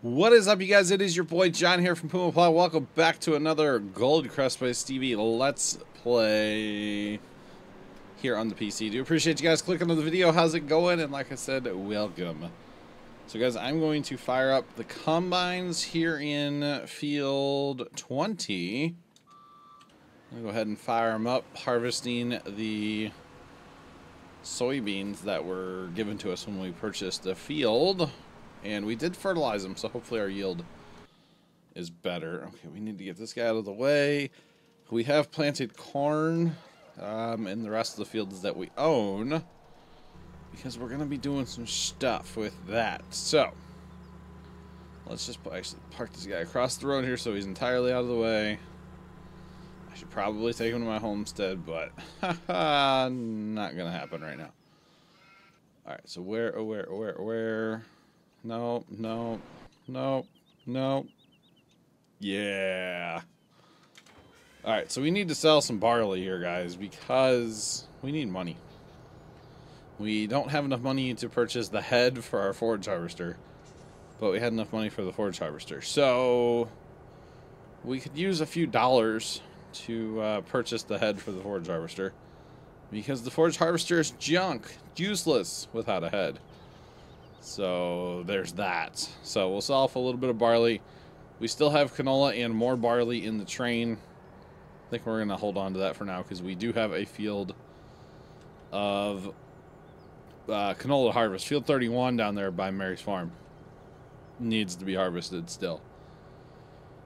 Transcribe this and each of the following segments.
What is up, you guys? It is your boy John here from PumaPlow. Welcome back to another Gold Crest by Stevie Let's Play here on the PC. Do appreciate you guys clicking on the video. How's it going? And like I said, welcome. So guys, I'm going to fire up the combines here in field 20. I'll go ahead and fire them up, harvesting the soybeans that were given to us when we purchased the field. And we did fertilize them, so hopefully our yield is better. Okay, we need to get this guy out of the way. We have planted corn in the rest of the fields that we own, because we're going to be doing some stuff with that. So, let's just actually park this guy across the road here so he's entirely out of the way. I should probably take him to my homestead, but not going to happen right now. Alright, so where? No. Yeah. Alright, so we need to sell some barley here, guys, because we need money. We don't have enough money to purchase the head for our forage harvester, but we had enough money for the forage harvester. So, we could use a few dollars to purchase the head for the forage harvester, because the forage harvester is junk, useless without a head. So there's that. So we'll sell off a little bit of barley. We still have canola and more barley in the train. I think we're going to hold on to that for now because we do have a field of canola to harvest. Field 31 down there by Mary's farm needs to be harvested still.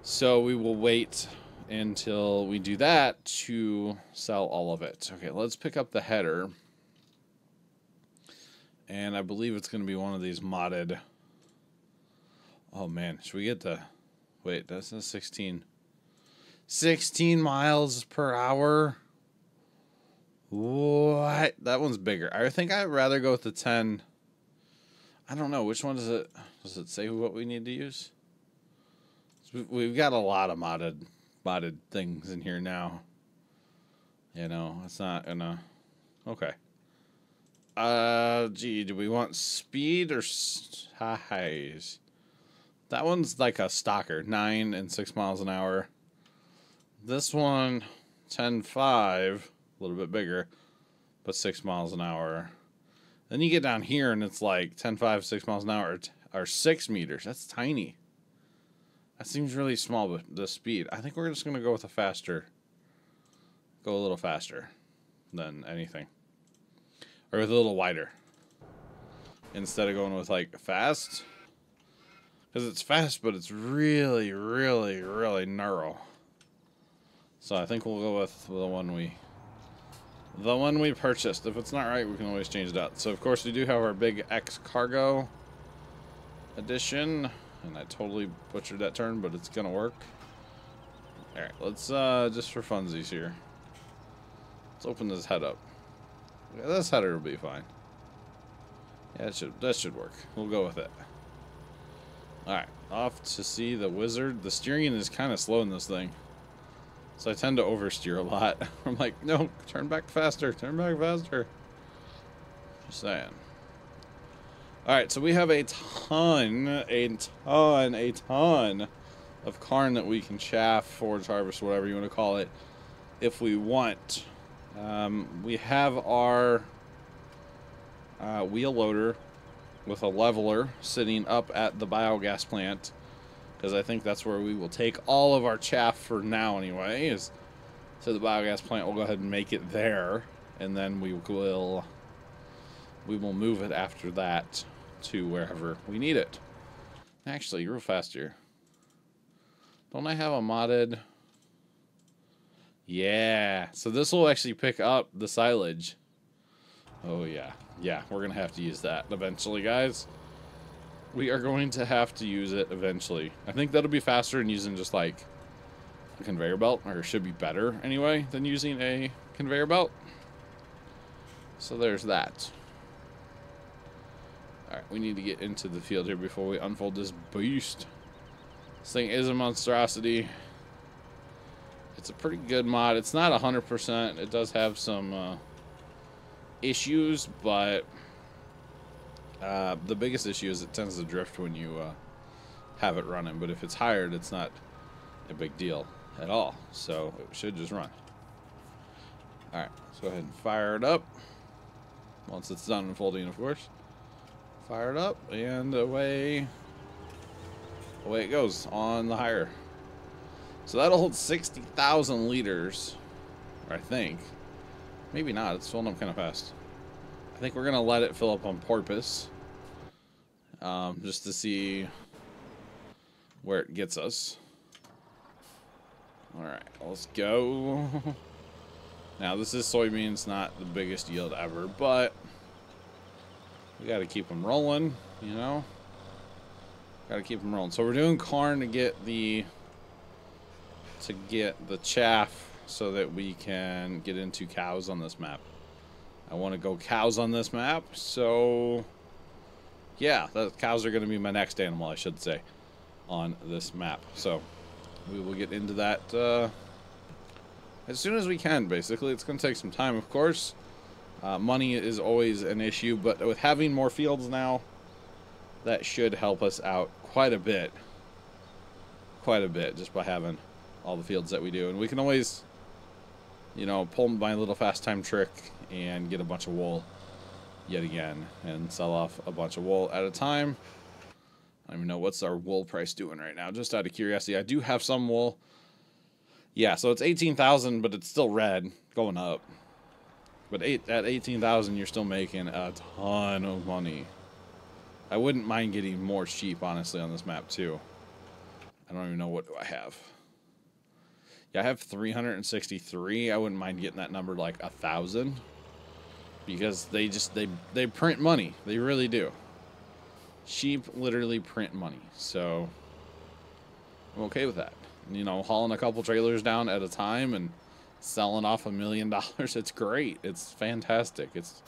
So we will wait until we do that to sell all of it. Okay, let's pick up the header. And I believe it's going to be one of these modded. Oh, man. Should we get the... Wait, that's a 16. 16 miles per hour? What? That one's bigger. I think I'd rather go with the 10. I don't know. Which one does it... Does it say what we need to use? We've got a lot of modded things in here now. You know, it's not gonna... Okay. Gee, do we want speed or highs? That one's like a stalker, 9 and 6 miles an hour. This one, 10.5, a little bit bigger, but 6 miles an hour. Then you get down here and it's like 10.5, 6 miles an hour, or 6 meters. That's tiny. That seems really small, but the speed. I think we're just going to go with a little faster than anything. Or with a little wider. Instead of going with, like, fast. Because it's fast, but it's really, really, really narrow. So I think we'll go with the one we purchased. If it's not right, we can always change it out. So, of course, we do have our big X Cargo edition. And I totally butchered that turn, but it's going to work. Alright, let's, just for funsies here. Let's open this head up. Yeah, this header will be fine. Yeah, that should work. We'll go with it. Alright, off to see the wizard. The steering is kind of slow in this thing. So I tend to oversteer a lot. I'm like, no, turn back faster. Turn back faster. Just saying. Alright, so we have a ton of corn that we can chaff, forage, harvest, whatever you want to call it, if we want. We have our wheel loader with a leveler sitting up at the biogas plant, because I think that's where we will take all of our chaff for now anyway. So the biogas plant will go ahead and make it there, and then we will move it after that to wherever we need it. Actually, real fast here. Don't I have a modded... Yeah, so this will actually pick up the silage. Oh, yeah. Yeah, we're going to have to use that eventually, guys. We are going to have to use it eventually. I think that'll be faster than using just, like, a conveyor belt, or it should be better, anyway, than using a conveyor belt. So there's that. Alright, we need to get into the field here before we unfold this beast. This thing is a monstrosity. It's a pretty good mod. It's not 100%. It does have some issues, but the biggest issue is it tends to drift when you have it running. But if it's hired, it's not a big deal at all. So it should just run. Alright, let's go ahead and fire it up. Once it's done unfolding, of course. Fire it up, and away it goes on the hire. So that'll hold 60,000 liters, I think. Maybe not, it's filling up kind of fast. I think we're going to let it fill up on purpose. Just to see where it gets us. Alright, let's go. Now, this is soybeans, not the biggest yield ever, but we got to keep them rolling, you know? Got to keep them rolling. So we're doing corn to get the chaff so that we can get into cows on this map. I want to go cows on this map, so yeah, the cows are going to be my next animal, I should say, on this map. So we will get into that as soon as we can, basically. It's going to take some time, of course. Money is always an issue, but with having more fields now, that should help us out quite a bit. Quite a bit, just by having all the fields that we do. And we can always, you know, pull my little fast time trick and get a bunch of wool yet again and sell off a bunch of wool at a time. I don't even know what's our wool price doing right now, just out of curiosity. I do have some wool. Yeah, so it's 18,000, but it's still red, going up. But at 18,000, you're still making a ton of money. I wouldn't mind getting more sheep, honestly, on this map, too. I don't even know, what do I have? Yeah, I have 363. I wouldn't mind getting that number like 1,000. Because they print money. They really do. Sheep literally print money. So I'm okay with that. You know, hauling a couple trailers down at a time and selling off $1 million. It's great. It's fantastic. It's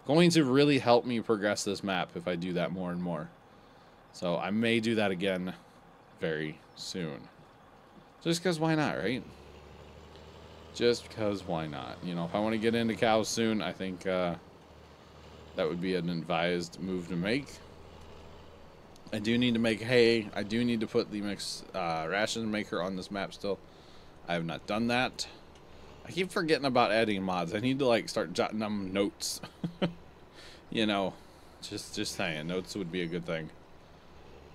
going to really help me progress this map if I do that more and more. So I may do that again very soon. Just because why not, right? Just because why not? You know, if I want to get into cows soon, I think that would be an advised move to make. I do need to make hay. I do need to put the mixed ration maker on this map still. I have not done that. I keep forgetting about adding mods. I need to like start jotting them notes. You know, just saying, notes would be a good thing.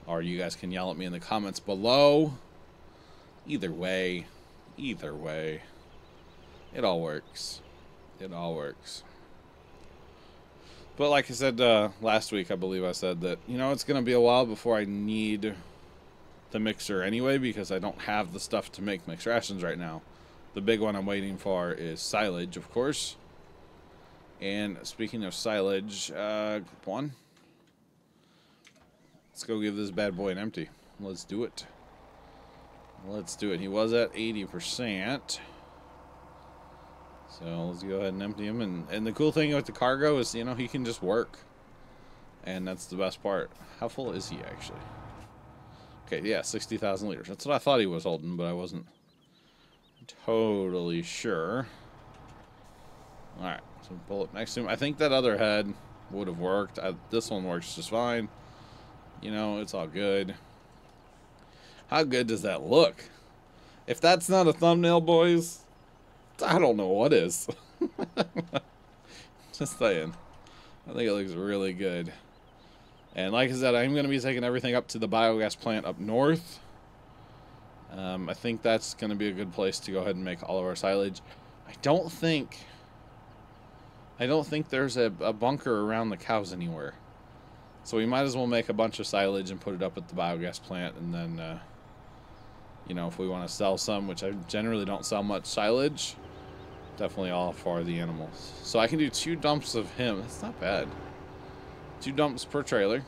Or you guys can yell at me in the comments below. Either way, it all works. It all works. But like I said last week, I believe I said that, you know, it's going to be a while before I need the mixer anyway, because I don't have the stuff to make mixed rations right now. The big one I'm waiting for is silage, of course. And speaking of silage, group 1. Let's go give this bad boy an empty. Let's do it. Let's do it. He was at 80%. So let's go ahead and empty him. And the cool thing with the cargo is, you know, he can just work. And that's the best part. How full is he, actually? Okay, yeah, 60,000 liters. That's what I thought he was holding, but I wasn't totally sure. Alright, so pull it next to him. I think that other head would have worked. This one works just fine. You know, it's all good. How good does that look? If that's not a thumbnail, boys, I don't know what is. Just saying. I think it looks really good. And like I said, I'm going to be taking everything up to the biogas plant up north. I think that's going to be a good place to go ahead and make all of our silage. I don't think there's a bunker around the cows anywhere. So we might as well make a bunch of silage and put it up at the biogas plant. And then, you know, if we want to sell some, which I generally don't sell much silage, definitely all for the animals. So I can do 2 dumps of him. That's not bad. 2 dumps per trailer.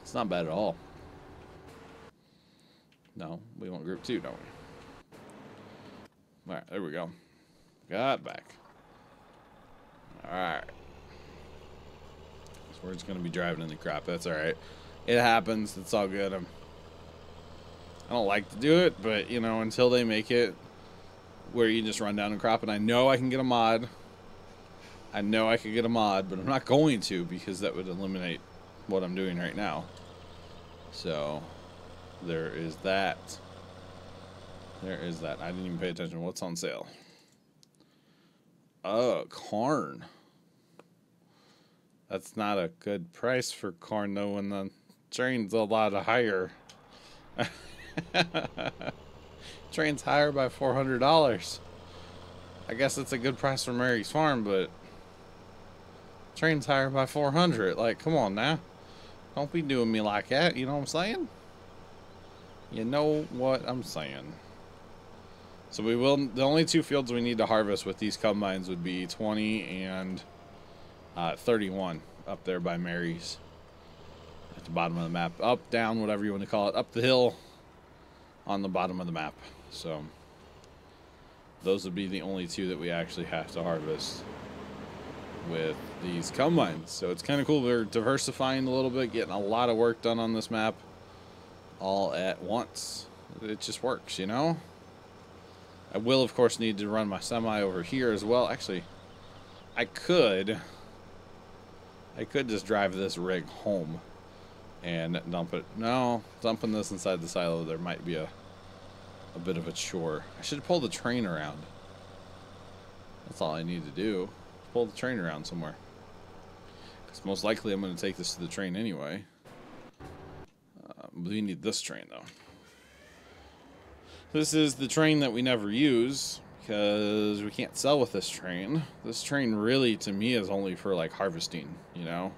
It's not bad at all. No, we want group 2, don't we? Alright, there we go. Got back. Alright. So we're just going to be driving in the crop. That's alright. It happens. It's all good. I don't like to do it, but, you know, until they make it where you just run down and crop, and I know I can get a mod. I know I could get a mod, but I'm not going to, because that would eliminate what I'm doing right now. So there is that. There is that. I didn't even pay attention. What's on sale? Oh, corn. That's not a good price for corn, though, when the train's a lot higher. Train's higher by $400. I guess it's a good price for Mary's Farm, but train's higher by $400. Like, come on now. Don't be doing me like that, you know what I'm saying? You know what I'm saying. So we will, the only two fields we need to harvest with these combines would be 20 and 31 up there by Mary's. At the bottom of the map. Up, down, whatever you want to call it. Up the hill on the bottom of the map. So those would be the only two that we actually have to harvest with these combines. So it's kind of cool. We're diversifying a little bit, getting a lot of work done on this map all at once. It just works, you know? I will, of course, need to run my semi over here as well. Actually, I could just drive this rig home and dump it. No, dumping this inside the silo, there might be a bit of a chore. I should pull the train around. That's all I need to do. Pull the train around somewhere. Because most likely I'm going to take this to the train anyway. We need this train, though. This is the train that we never use because we can't sell with this train. This train really, to me, is only for, like, harvesting, you know?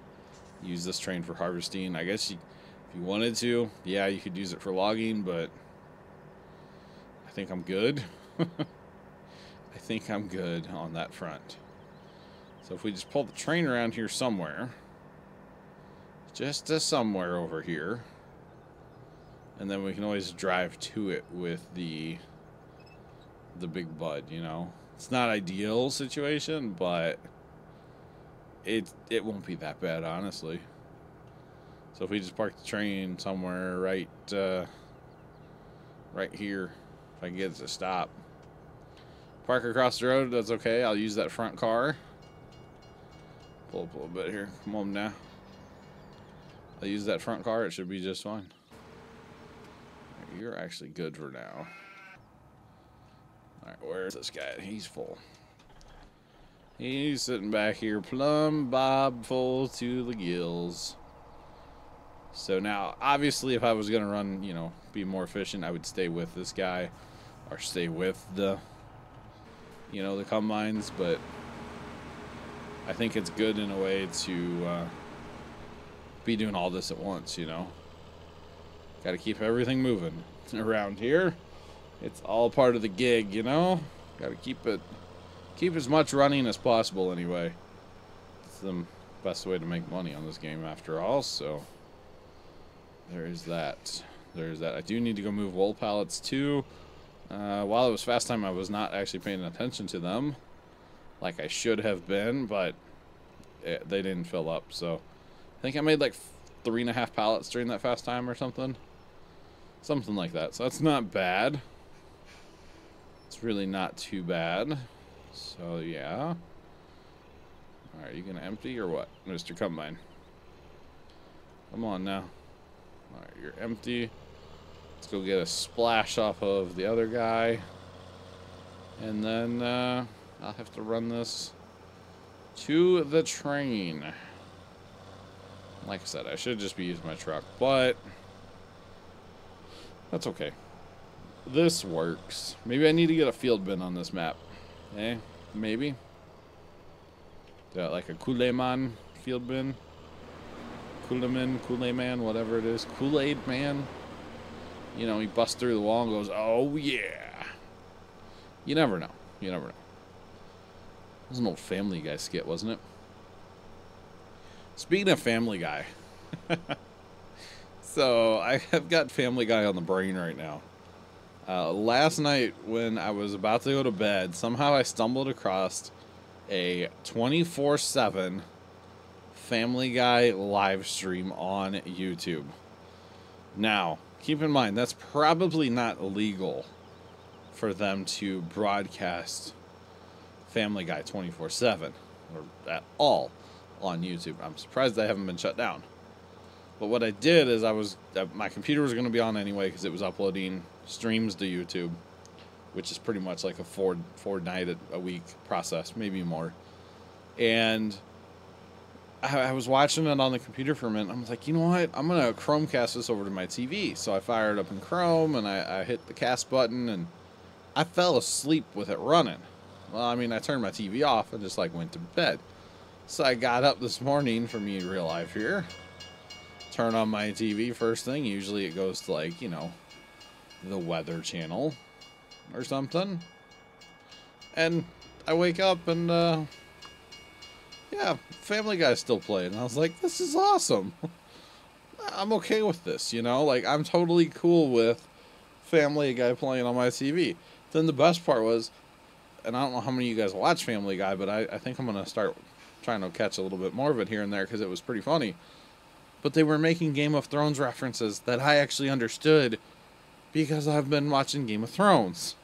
Use this train for harvesting. I guess if you wanted to, yeah, you could use it for logging, but I think I'm good. I think I'm good on that front. So if we just pull the train around here somewhere, just to somewhere over here, and then we can always drive to it with the big bud, you know. It's not ideal situation, but it won't be that bad, honestly. So if we just park the train somewhere right here, if I can get it to stop. Park across the road, that's okay. I'll use that front car. Pull up a little bit here. Come on now. I'll use that front car. It should be just fine. You're actually good for now. Alright, where's this guy? He's full. He's sitting back here, plumb bob full to the gills. So now, obviously, if I was going to run, you know, be more efficient, I would stay with this guy. Or stay with the, you know, the combines. But I think it's good in a way to be doing all this at once, you know. Got to keep everything moving around here. It's all part of the gig, you know. Got to keep as much running as possible anyway. It's the best way to make money on this game after all. So there is that. There's that. I do need to go move wool pallets too. While it was fast time, I was not actually paying attention to them like I should have been, but they didn't fill up. So I think I made like 3.5 pallets during that fast time or something. Something like that. So that's not bad. It's really not too bad. So, yeah. Alright, are you going to empty or what, Mr. Combine? Come on now. Alright, you're empty. Let's go get a splash off of the other guy. And then I'll have to run this to the train. Like I said, I should just be using my truck, but that's okay. This works. Maybe I need to get a field bin on this map. Eh? Maybe. Like a Kool-Aid field bin. Kool-Aid Man, whatever it is. Kool-Aid Man. You know, he busts through the wall and goes, oh yeah. You never know. You never know. It was an old Family Guy skit, wasn't it? Speaking of Family Guy. So, I have got Family Guy on the brain right now. Last night, when I was about to go to bed, somehow I stumbled across a 24/7 Family Guy live stream on YouTube. Now, keep in mind, that's probably not legal for them to broadcast Family Guy 24/7 or at all on YouTube. I'm surprised they haven't been shut down. But what I did is my computer was going to be on anyway because it was uploading streams to YouTube, which is pretty much like a four night a week process, maybe more. And I was watching it on the computer for a minute. I was like, you know what? I'm going to Chromecast this over to my TV. So I fired up in Chrome and I hit the cast button and I fell asleep with it running. Well, I mean, I turned my TV off and just like went to bed. So I got up this morning for me in real life here. Turn on my TV first thing. Usually it goes to like, you know, the Weather Channel or something. And I wake up and, yeah, Family Guy's still playing. And I was like, this is awesome. I'm okay with this, you know? Like, I'm totally cool with Family Guy playing on my TV. Then the best part was, and I don't know how many of you guys watch Family Guy, but I think I'm going to start trying to catch a little bit more of it here and there because it was pretty funny. But they were making Game of Thrones references that I actually understood because I've been watching Game of Thrones.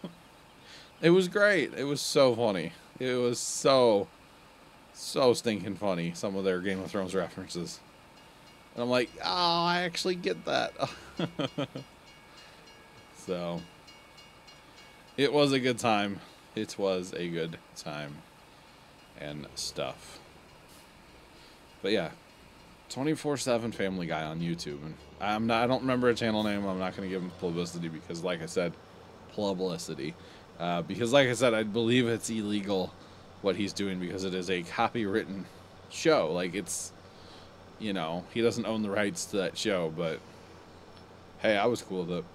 It was great. It was so funny. It was so stinking funny, some of their Game of Thrones references. And I'm like, oh, I actually get that. So, it was a good time. It was a good time and stuff. But yeah, 24/7 Family Guy on YouTube. And I don't remember a channel name. I'm not going to give him publicity because, like I said, publicity. Because, like I said, I believe it's illegal what he's doing because it is a copywritten show. Like, it's, you know, he doesn't own the rights to that show, but hey, I was cool with it.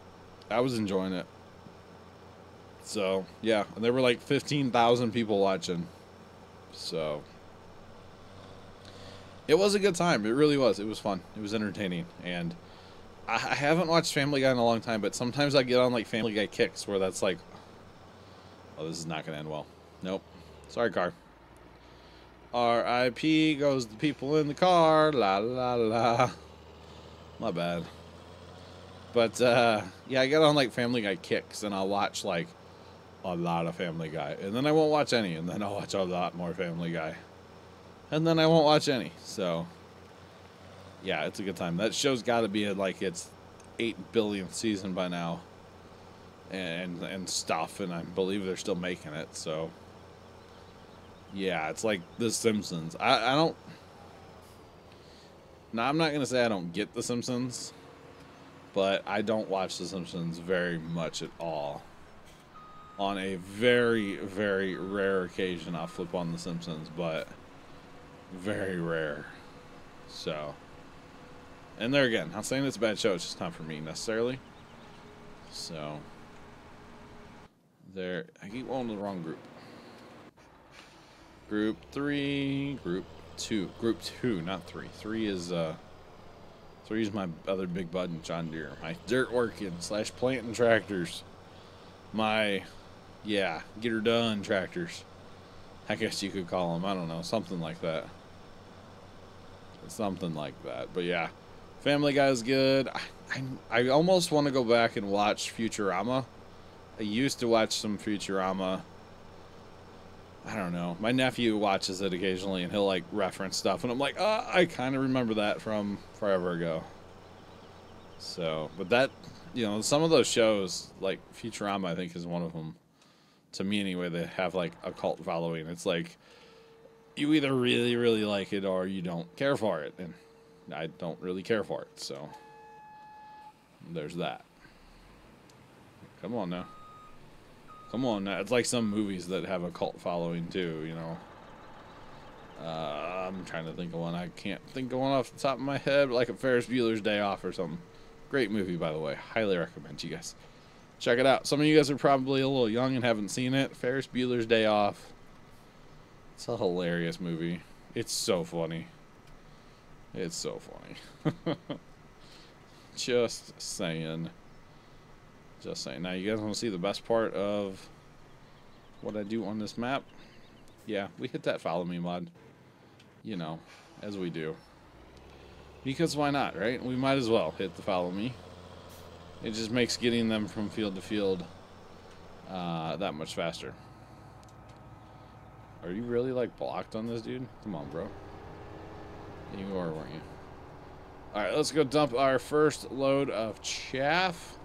I was enjoying it. So, yeah, and there were like 15,000 people watching. So, it was a good time. It really was. It was fun. It was entertaining. And I haven't watched Family Guy in a long time, but sometimes I get on like Family Guy kicks where that's like, oh, this is not going to end well. Nope. Sorry, car. R.I.P. goes the people in the car. La, la, la. My bad. But, yeah, I get on, like, Family Guy kicks, and I'll watch, like, a lot of Family Guy. And then I won't watch any, and then I'll watch a lot more Family Guy. And then I won't watch any. So, yeah, it's a good time. That show's got to be at, like, its 8 billionth season by now. And stuff, and I believe they're still making it, so... Yeah, it's like The Simpsons. I don't... Now, I'm not going to say I don't get The Simpsons, but I don't watch The Simpsons very much at all. On a very, very rare occasion, I'll flip on The Simpsons, but very rare. So, and there again, not saying it's a bad show, it's just not for me necessarily. So, there, I keep going to the wrong group. Group 3, Group 2. Group 2, not 3. 3 is my other big button, John Deere. My dirt working / planting tractors. My, yeah, get her done tractors. I guess you could call them. I don't know, something like that. Something like that. But yeah, Family Guy is good. I almost want to go back and watch Futurama. I used to watch some Futurama. I don't know. My nephew watches it occasionally, and he'll, like, reference stuff. And I'm like, I kind of remember that from forever ago. So, but that, you know, some of those shows, like Futurama, I think, is one of them. To me, anyway, they have, like, a cult following. It's like, you either really, really like it or you don't care for it. And I don't really care for it, so there's that. Come on now. Come on now. It's like some movies that have a cult following too, you know. I'm trying to think of one. I can't think of one off the top of my head, like a Ferris Bueller's Day Off or something. Great movie, by the way. Highly recommend you guys check it out. Some of you guys are probably a little young and haven't seen it. Ferris Bueller's Day Off. It's a hilarious movie. It's so funny. It's so funny. Just saying. Just saying. Now, you guys want to see the best part of what I do on this map? Yeah, we hit that follow me mod. You know, as we do. Because why not, right? We might as well hit the follow me. It just makes getting them from field to field that much faster. Are you really, like, blocked on this, dude? Come on, bro. You are, weren't you? Alright, let's go dump our first load of chaff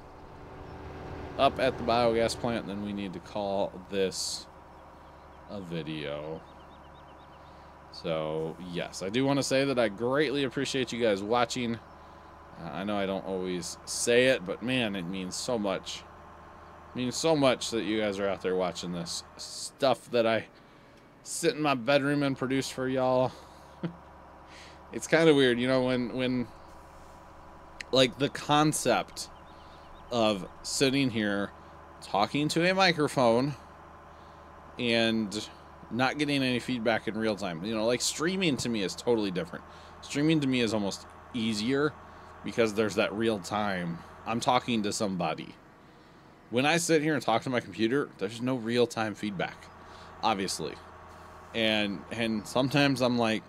up at the biogas plant. Then we need to call this a video. So, yes, I do want to say that I greatly appreciate you guys watching. I know I don't always say it, but man, it means so much. It means so much that you guys are out there watching this stuff that I sit in my bedroom and produce for y'all. It's kind of weird, you know, when like the concept of sitting here talking to a microphone and not getting any feedback in real time. You know, like streaming to me is totally different. Streaming to me is almost easier because there's that real time. I'm talking to somebody. When I sit here and talk to my computer, there's no real time feedback, obviously. And sometimes I'm like,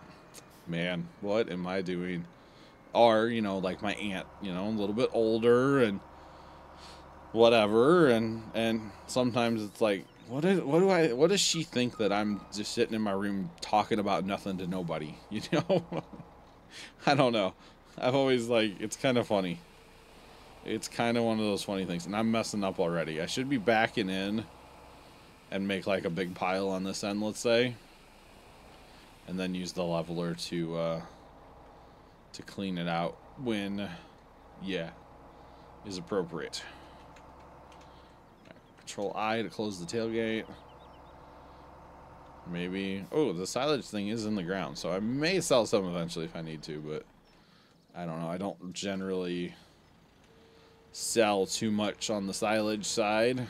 man, what am I doing? Or, you know, like my aunt, you know, a little bit older and whatever, and sometimes it's like, what does she think that I'm just sitting in my room talking about nothing to nobody, you know? I don't know. I've always, like, it's kind of funny. It's kind of one of those funny things, and I'm messing up already. I should be backing in and make like a big pile on this end, let's say, and then use the leveler to clean it out when, yeah, is appropriate. Control I to close the tailgate. Maybe. Oh, the silage thing is in the ground, so I may sell some eventually if I need to, but I don't know. I don't generally sell too much on the silage side,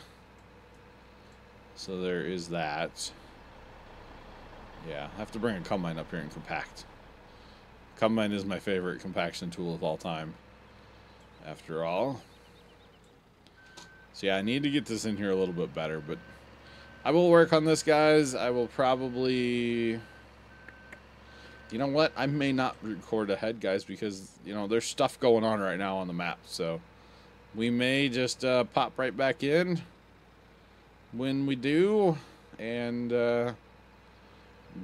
so there is that. Yeah, I have to bring a combine up here and compact. Combine is my favorite compaction tool of all time, after all. So yeah, I need to get this in here a little bit better, but I will work on this, guys. I will probably... You know what? I may not record ahead, guys, because, you know, there's stuff going on right now on the map, so we may just pop right back in when we do, and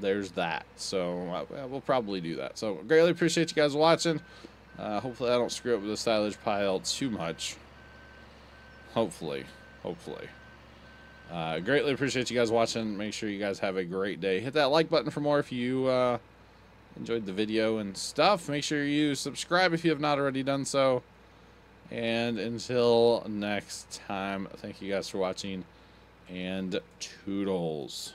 there's that. So we'll probably do that. So greatly appreciate you guys watching. Hopefully I don't screw up with the silage pile too much. Hopefully. Greatly appreciate you guys watching. Make sure you guys have a great day. Hit that like button for more if you enjoyed the video and stuff. Make sure you subscribe if you have not already done so. And until next time, thank you guys for watching, and toodles.